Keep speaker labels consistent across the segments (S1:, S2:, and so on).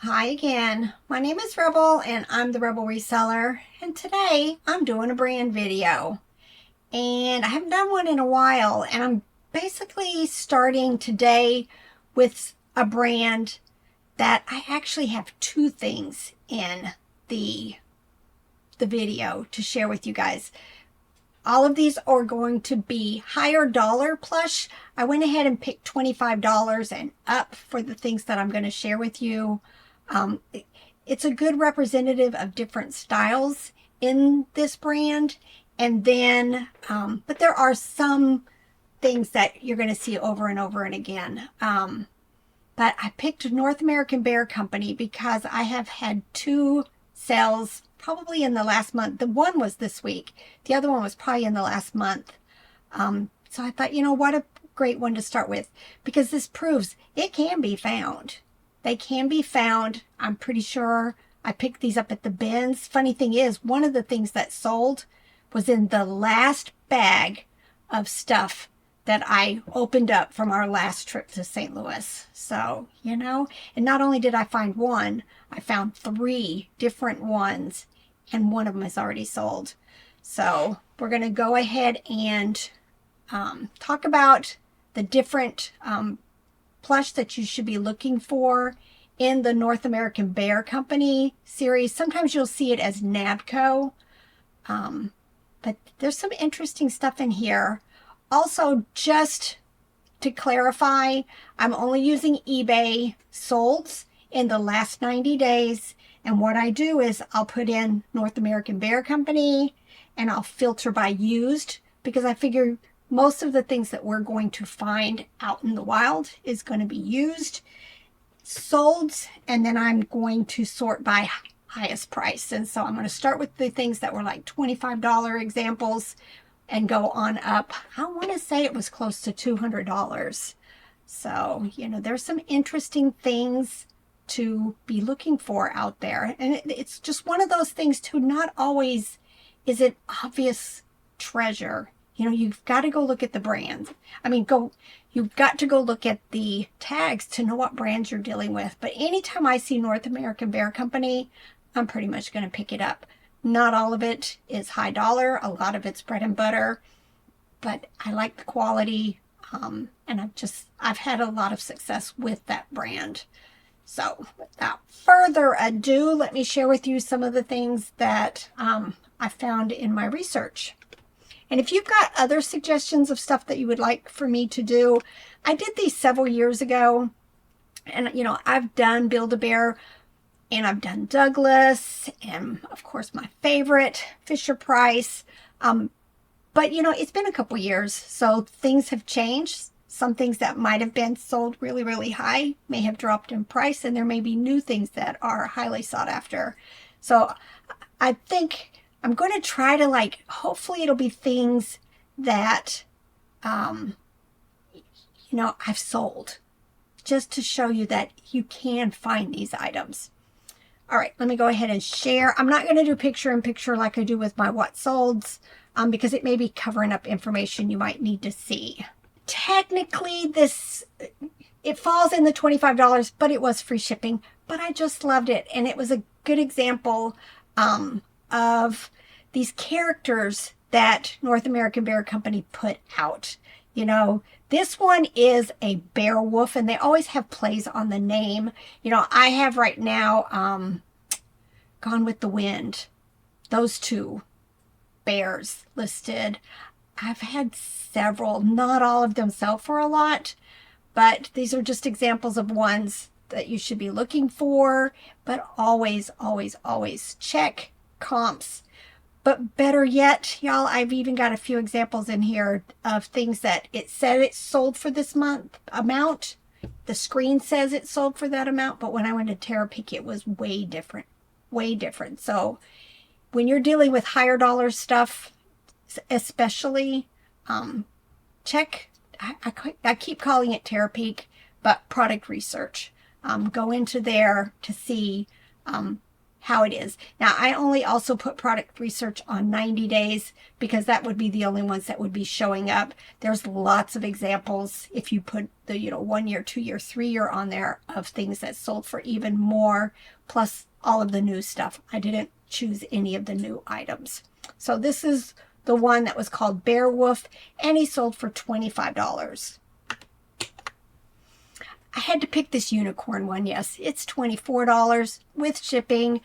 S1: Hi again. My name is Rebel and I'm the Rebel Reseller, and today I'm doing a brand video. And I haven't done one in a while, and I'm basically starting today with a brand that I actually have two things in the video to share with you guys. All of these are going to be higher dollar plush. I went ahead and picked $25 and up for the things that I'm going to share with you. It's a good representative of different styles in this brand. And then, but there are some things that you're going to see over and over and again. But I picked North American Bear Company because I have had two sales probably in the last month. The one was this week. The other one was probably in the last month. So I thought, what a great one to start with, because this proves it can be found. They can be found. I'm pretty sure I picked these up at the bins. Funny thing is, one of the things that sold was in the last bag of stuff that I opened up from our last trip to St. Louis. So, and not only did I find one, I found three different ones, and one of them is already sold. So we're going to go ahead and talk about the different plush that you should be looking for in the North American Bear Company series. Sometimes you'll see it as NABCO, but there's some interesting stuff in here. Also, just to clarify, I'm only using eBay solds in the last 90 days. And what I do is I'll put in North American Bear Company and I'll filter by used, because I figure most of the things that we're going to find out in the wild is going to be used, solds, and then I'm going to sort by highest price. And so I'm going to start with the things that were like $25 examples and go on up. I want to say it was close to $200. So, there's some interesting things to be looking for out there. And it's just one of those things too, not always is it obvious treasure. You've got to go look at the brands. You've got to go look at the tags to know what brands you're dealing with. But anytime I see North American Bear Company, I'm pretty much going to pick it up. Not all of it is high dollar. A lot of it's bread and butter, but I like the quality. And I've had a lot of success with that brand. So without further ado, let me share with you some of the things that I found in my research. And if you've got other suggestions of stuff that you would like for me to do, I did these several years ago. And, I've done Build-A-Bear, and I've done Douglas, and of course my favorite, Fisher-Price. But, it's been a couple years, so things have changed. Some things that might have been sold really, really high may have dropped in price, and there may be new things that are highly sought after. So I think I'm going to try to hopefully it'll be things that, I've sold, just to show you that you can find these items. All right, let me go ahead and share. I'm not going to do picture in picture like I do with my what solds, because it may be covering up information you might need to see. Technically, it falls in the $25, but it was free shipping. But I just loved it, and it was a good example of these characters that North American Bear Company put out. This one is a bear wolf, and they always have plays on the name. I have right now Gone with the Wind. Those two bears listed. I've had several. Not all of them sell for a lot, but these are just examples of ones that you should be looking for. But always, always, always check comps. But better yet, y'all, I've even got a few examples in here of things that it said it sold for this amount. The screen says it sold for that amount, but when I went to Terapeak, it was way different. Way different. So when you're dealing with higher dollar stuff, especially, check, I keep calling it Terapeak, but product research. Go into there to see how it is. Now, I only also put product research on 90 days because that would be the only ones that would be showing up. There's lots of examples if you put the 1 year, 2 year, 3 year on there of things that sold for even more, plus all of the new stuff. I didn't choose any of the new items. So this is the one that was called Beowulf, and he sold for $25. I had to pick this unicorn one. Yes, it's $24 with shipping,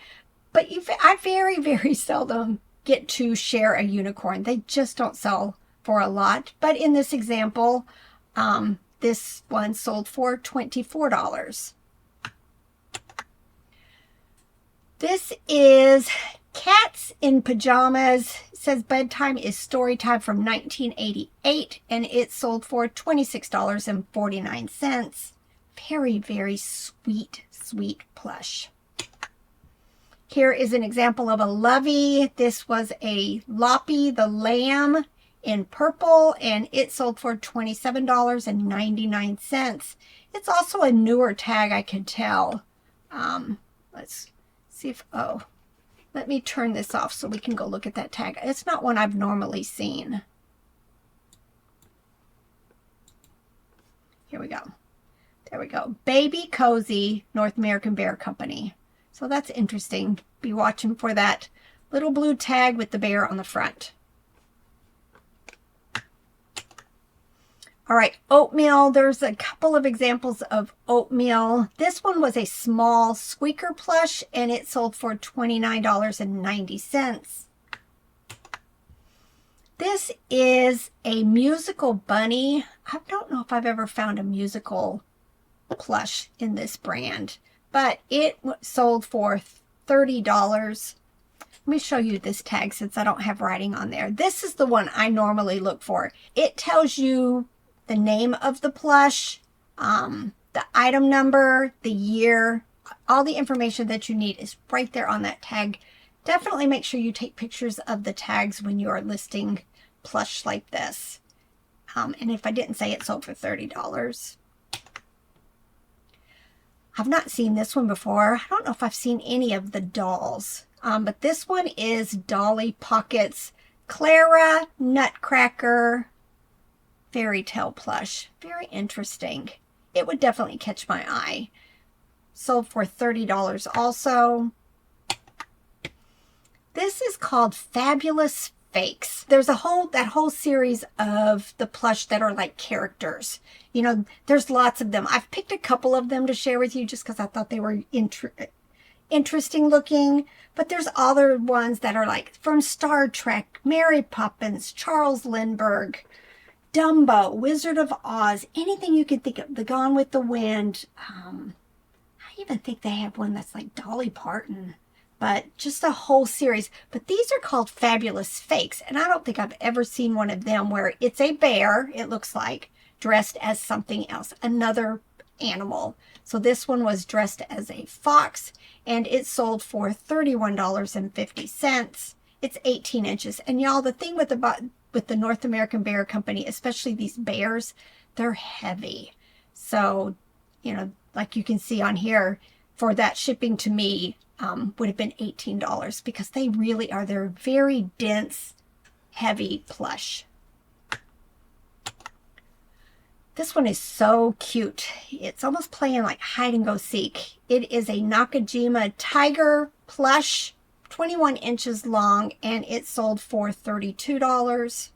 S1: but I very, very seldom get to share a unicorn. They just don't sell for a lot. But in this example, this one sold for $24. This is Cats in Pajamas. It says bedtime is story time from 1988, and it sold for $26.49. Very, very sweet, sweet plush. Here is an example of a lovey. This was a Loppy the Lamb in purple, and it sold for $27.99. It's also a newer tag, I can tell. Let's see if, let me turn this off so we can go look at that tag. It's not one I've normally seen. Here we go. There we go. Baby Cozy, North American Bear Company. So that's interesting. Be watching for that little blue tag with the bear on the front. All right, oatmeal. There's a couple of examples of oatmeal. This one was a small squeaker plush, and it sold for $29.90. This is a musical bunny. I don't know if I've ever found a musical plush in this brand, but it sold for $30. Let me show you this tag since I don't have writing on there. This is the one I normally look for. It tells you the name of the plush, the item number, the year, all the information that you need is right there on that tag. Definitely make sure you take pictures of the tags when you are listing plush like this. And if I didn't say it sold for $30. I've not seen this one before. I don't know if I've seen any of the dolls. But this one is Dolly Pockets Clara Nutcracker Fairy Tale plush. Very interesting. It would definitely catch my eye. Sold for $30 also. This is called Fabulous Fakes. There's that whole series of the plush that are like characters. You know, there's lots of them. I've picked a couple of them to share with you just because I thought they were interesting looking. But there's other ones that are like from Star Trek, Mary Poppins, Charles Lindbergh, Dumbo, Wizard of Oz, anything you can think of. The Gone with the Wind. I even think they have one that's like Dolly Parton. But just a whole series. But these are called Fabulous Fakes. And I don't think I've ever seen one of them where it's a bear, it looks like, dressed as something else, another animal. So this one was dressed as a fox, and it sold for $31.50. It's 18 inches. And y'all, the thing with the North American Bear Company, especially these bears, they're heavy. So, you know, like you can see on here, for that shipping to me, would have been $18 because they really are. They're very dense, heavy plush. This one is so cute. It's almost playing like hide and go seek. It is a Nakajima Tiger plush, 21 inches long, and it sold for $32.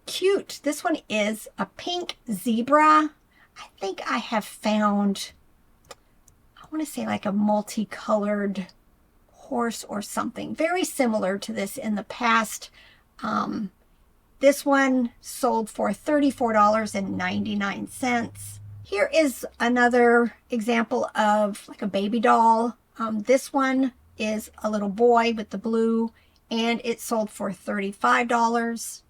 S1: Cute. This one is a pink zebra. I think I have found, I want to say like a multicolored horse or something very similar to this in the past. This one sold for $34.99. Here is another example of like a baby doll. This one is a little boy with the blue, and it sold for $35.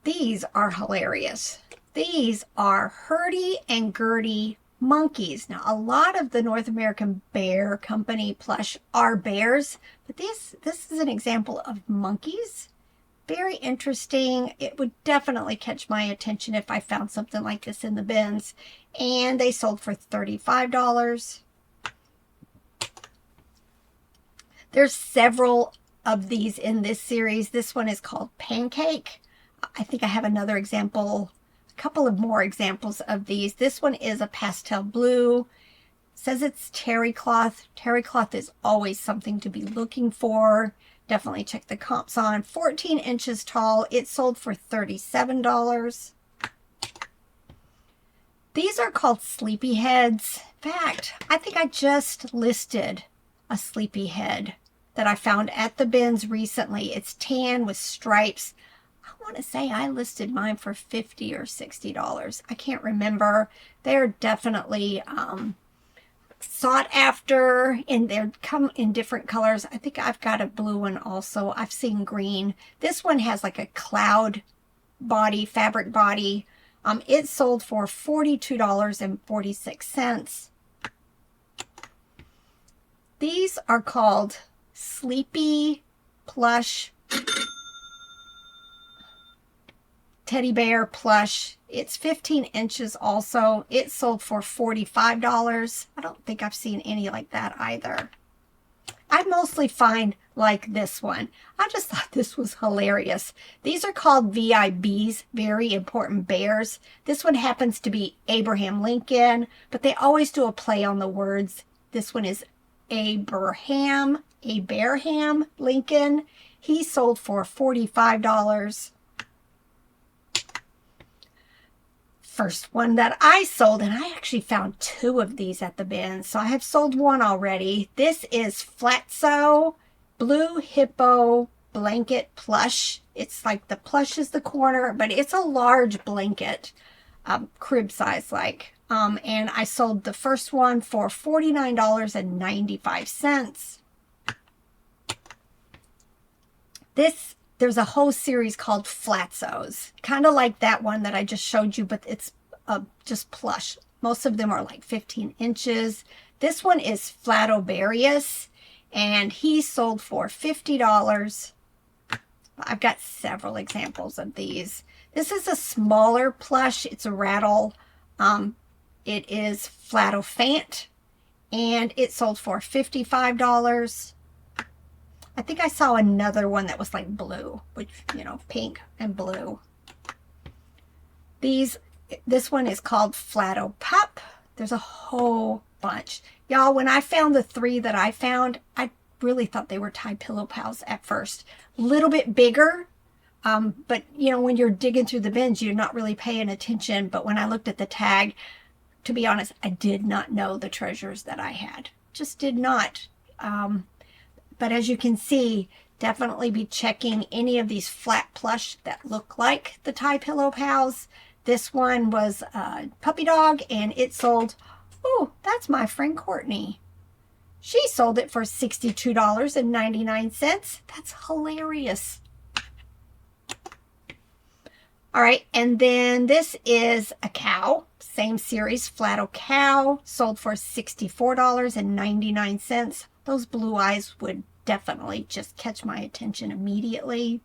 S1: These are hilarious. These are Hurdy and Gurdy monkeys. Now, a lot of the North American Bear Company plush are bears, but this is an example of monkeys. Very interesting. It would definitely catch my attention if I found something like this in the bins. and they sold for $35. There's several of these in this series. This one is called Pancake. I think I have another example, a couple of more examples of these. This one is a pastel blue. It says it's terry cloth. Terry cloth is always something to be looking for. Definitely check the comps on. 14 inches tall. It sold for $37. These are called sleepyheads. In fact, I think I just listed a sleepyhead that I found at the bins recently. It's tan with stripes. I want to say I listed mine for $50 or $60. I can't remember. They're definitely sought after, and they come in different colors. I think I've got a blue one also. I've seen green. This one has like a cloud body, fabric body. It sold for $42.46. These are called Sleepy Plush Teddy Bear Plush. It's 15 inches also. It sold for $45. I don't think I've seen any like that either. I mostly find like this one. I just thought this was hilarious. These are called VIBs, Very Important Bears. This one happens to be Abraham Lincoln, but they always do a play on the words. This one is Abraham Lincoln. He sold for $45. First one that I sold, and I actually found two of these at the bin, so I have sold one already. This is Flatso Blue Hippo Blanket Plush. It's like the plush is the corner, but it's a large blanket, crib size like. And I sold the first one for $49.95. There's a whole series called Flatsos, kind of like that one that I just showed you, but it's just plush. Most of them are like 15 inches. This one is Flatobarius, and he sold for $50. I've got several examples of these. This is a smaller plush. It's a rattle. It is Flatofant, and it sold for $55. I think I saw another one that was like blue, which, you know, pink and blue. This one is called Flato Pup. There's a whole bunch. Y'all, when I found the three that I found, I really thought they were Thai pillow pals at first. A little bit bigger, but, you know, when you're digging through the bins, you're not really paying attention. But when I looked at the tag, to be honest, I did not know the treasures that I had. Just did not. But as you can see, definitely be checking any of these flat plush that look like the Thai pillow pals. This one was a puppy dog, and it sold, oh, that's my friend Courtney. She sold it for $62.99. That's hilarious. All right, and then this is a cow. Same series, Flato Cow, sold for $64.99. Those blue eyes would definitely just catch my attention immediately.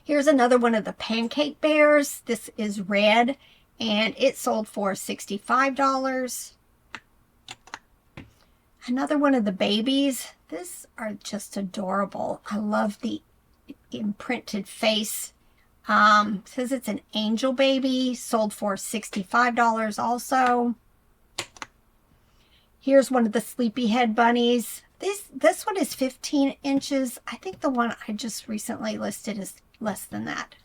S1: Here's another one of the pancake bears. This is red, and it sold for $65. Another one of the babies. These are just adorable. I love the imprinted face. Says it's an angel baby, sold for $65 also. Here's one of the sleepyhead bunnies. This one is 15 inches. I think the one I just recently listed is less than that.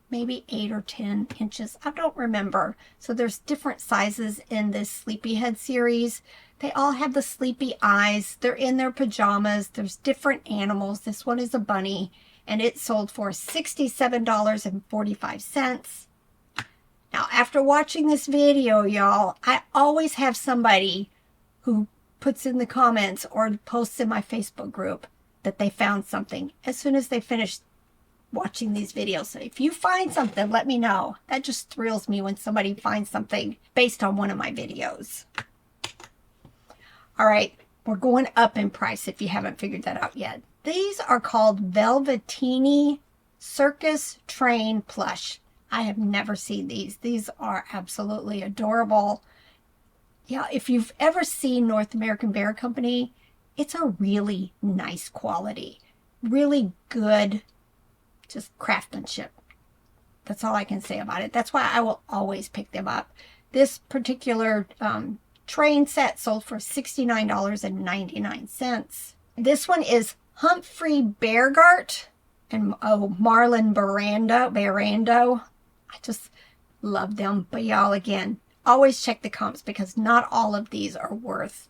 S1: Maybe 8 or 10 inches. I don't remember. So there's different sizes in this sleepyhead series. They all have the sleepy eyes. They're in their pajamas. There's different animals. This one is a bunny, and it sold for $67.45. Now, after watching this video, y'all, I always have somebody who puts in the comments or posts in my Facebook group that they found something as soon as they finish watching these videos. So if you find something, let me know. That just thrills me when somebody finds something based on one of my videos. All right, we're going up in price if you haven't figured that out yet. These are called Velveteeny Circus Train Plush. I have never seen these. These are absolutely adorable. Yeah, if you've ever seen North American Bear Company, it's a really nice quality. Really good, just craftsmanship. That's all I can say about it. That's why I will always pick them up. This particular train set sold for $69.99. This one is Humphrey Beargart and Marlon Barando. I just love them. But y'all, again, always check the comps because not all of these are worth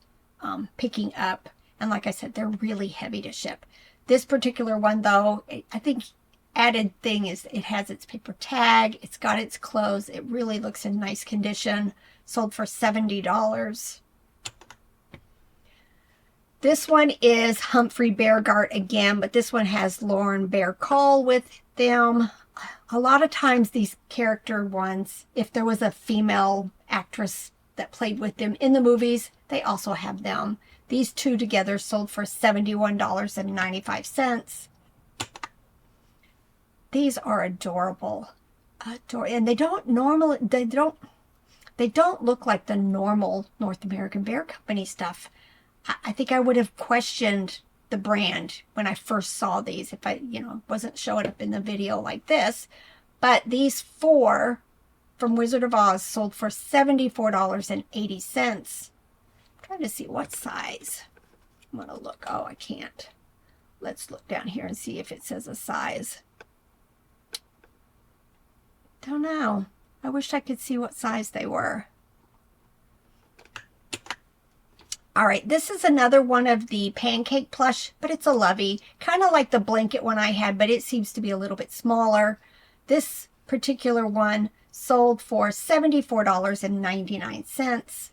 S1: picking up. And like I said, they're really heavy to ship. This particular one, though, I think added thing is it has its paper tag. It's got its clothes. It really looks in nice condition. Sold for $70. This one is Humphrey Beargart again, but this one has Lauren Bacall with them. A lot of times these character ones, if there was a female actress that played with them in the movies, they also have them. These two together sold for $71.95. These are adorable. And they don't look like the normal North American Bear Company stuff. I think I would have questioned the brand when I first saw these if I, wasn't showing up in the video like this. But these four from Wizard of Oz sold for $74.80. I'm trying to see what size. I'm going to look. Oh, I can't. Let's look down here and see if it says a size. Don't know. I wish I could see what size they were. All right, this is another one of the pancake plush, but it's a lovey. Kind of like the blanket one I had, but it seems to be a little bit smaller. This particular one sold for $74.99.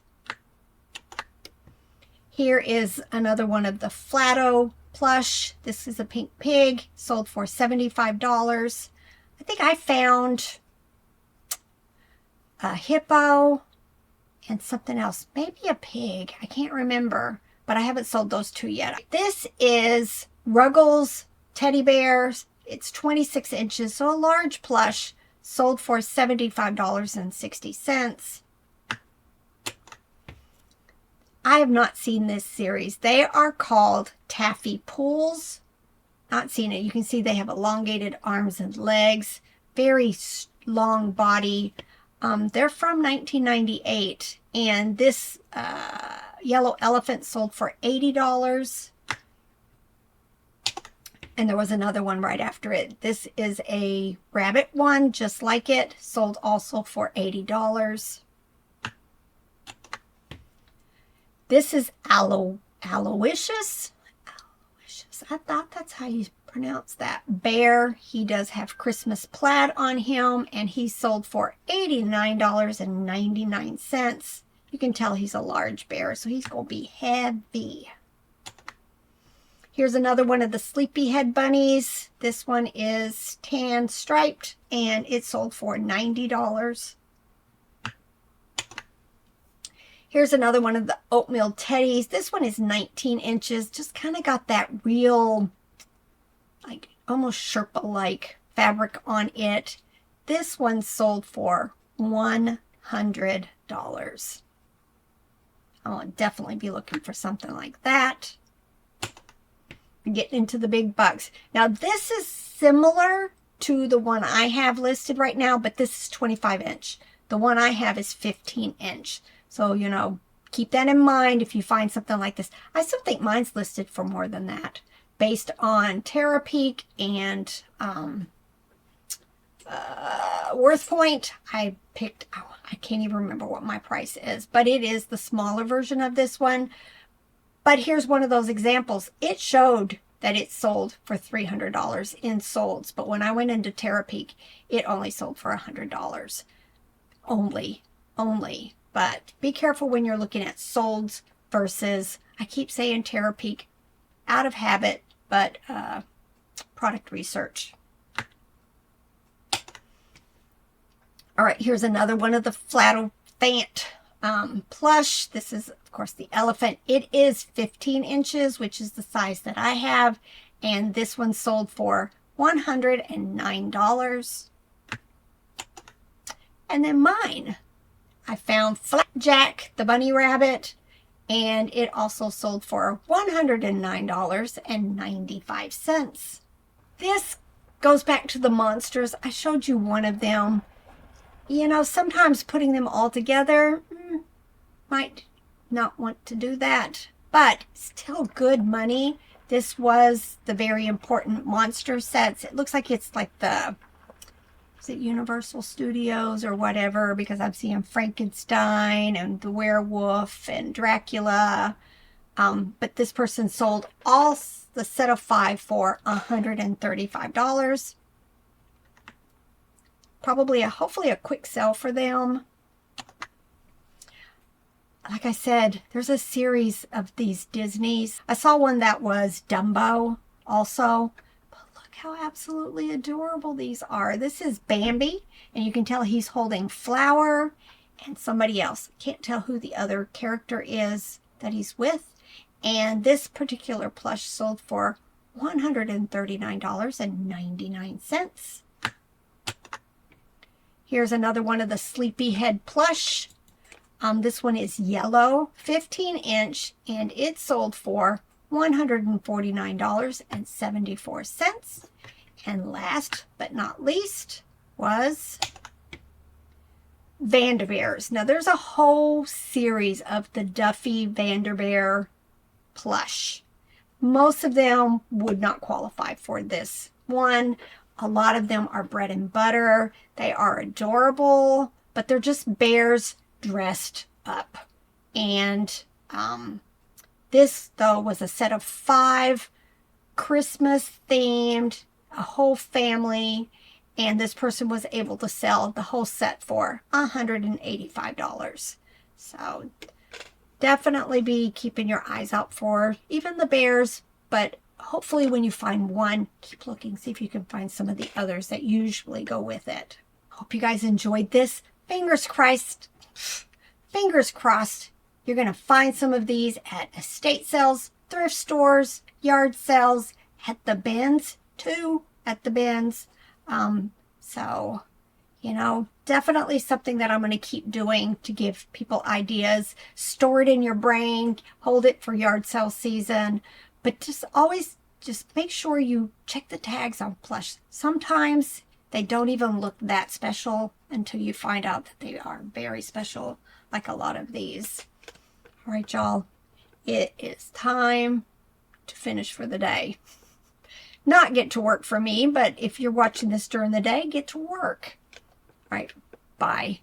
S1: Here is another one of the Flatto plush. This is a pink pig, sold for $75. I think I found a hippo and something else, maybe a pig. I can't remember, but I haven't sold those two yet. This is Ruggles teddy bears. It's 26 inches, so a large plush, sold for $75.60. I have not seen this series. They are called Taffy Pools. Not seen it. You can see they have elongated arms and legs, very long body. They're from 1998, and this yellow elephant sold for $80. And there was another one right after it. This is a rabbit one, just like it, sold also for $80. This is Aloysius. I thought that's how you pronounce that. Bear. He does have Christmas plaid on him, and he sold for $89.99. You can tell he's a large bear, so he's going to be heavy. Here's another one of the Sleepyhead bunnies. This one is tan striped, and it sold for $90. Here's another one of the oatmeal teddies. This one is 19 inches. Just kind of got that real, like almost Sherpa-like fabric on it. This one sold for $100. I'll definitely be looking for something like that. Getting into the big bucks. Now this is similar to the one I have listed right now, but this is 25 inch. The one I have is 15 inch. So, keep that in mind if you find something like this. I still think mine's listed for more than that. Based on Terapeak and WorthPoint, I picked, I can't even remember what my price is, but it is the smaller version of this one. But here's one of those examples. It showed that it sold for $300 in solds, but when I went into Terapeak, it only sold for $100. Only. But be careful when you're looking at solds versus, I keep saying Terapeak, out of habit, but product research. All right, here's another one of the Flatto plush. This is, of course, the elephant. It is 15 inches, which is the size that I have, and this one sold for $109. And then mine, I found Flapjack the bunny rabbit, and it also sold for $109.95. This goes back to the monsters. I showed you one of them. You know, sometimes putting them all together, might not want to do that, but still good money. This was the very important monster sets. It looks like it's like the, is it Universal Studios or whatever, because I'm seeing Frankenstein and the werewolf and Dracula. But this person sold all the set of 5 for $135. Probably hopefully a quick sell for them. Like I said, there's a series of these Disneys. I saw one that was Dumbo also. But look how absolutely adorable these are. This is Bambi, and you can tell he's holding Flower and somebody else. Can't tell who the other character is that he's with. And this particular plush sold for $139.99. Here's another one of the Sleepyhead plush. This one is yellow, 15-inch, and it sold for $149.74. And last but not least was Vanderbeers. Now there's a whole series of the Duffy Vanderbeer plush. Most of them would not qualify for this one. A lot of them are bread and butter. They are adorable, but they're just bears dressed up. And this, though, was a set of 5, Christmas themed, a whole family, and this person was able to sell the whole set for $185. So definitely be keeping your eyes out for even the bears, but hopefully when you find one, keep looking, see if you can find some of the others that usually go with it. Hope you guys enjoyed this. Fingers crossed, you're going to find some of these at estate sales, thrift stores, yard sales, at the bins too, at the bins. So, you know, definitely something that I'm going to keep doing to give people ideas. Store it in your brain, hold it for yard sale season, but just always just make sure you check the tags on plush. Sometimes they don't even look that special until you find out that they are very special, like a lot of these. All right, y'all, it is time to finish for the day. Not get to work for me, but if you're watching this during the day, get to work. All right, bye.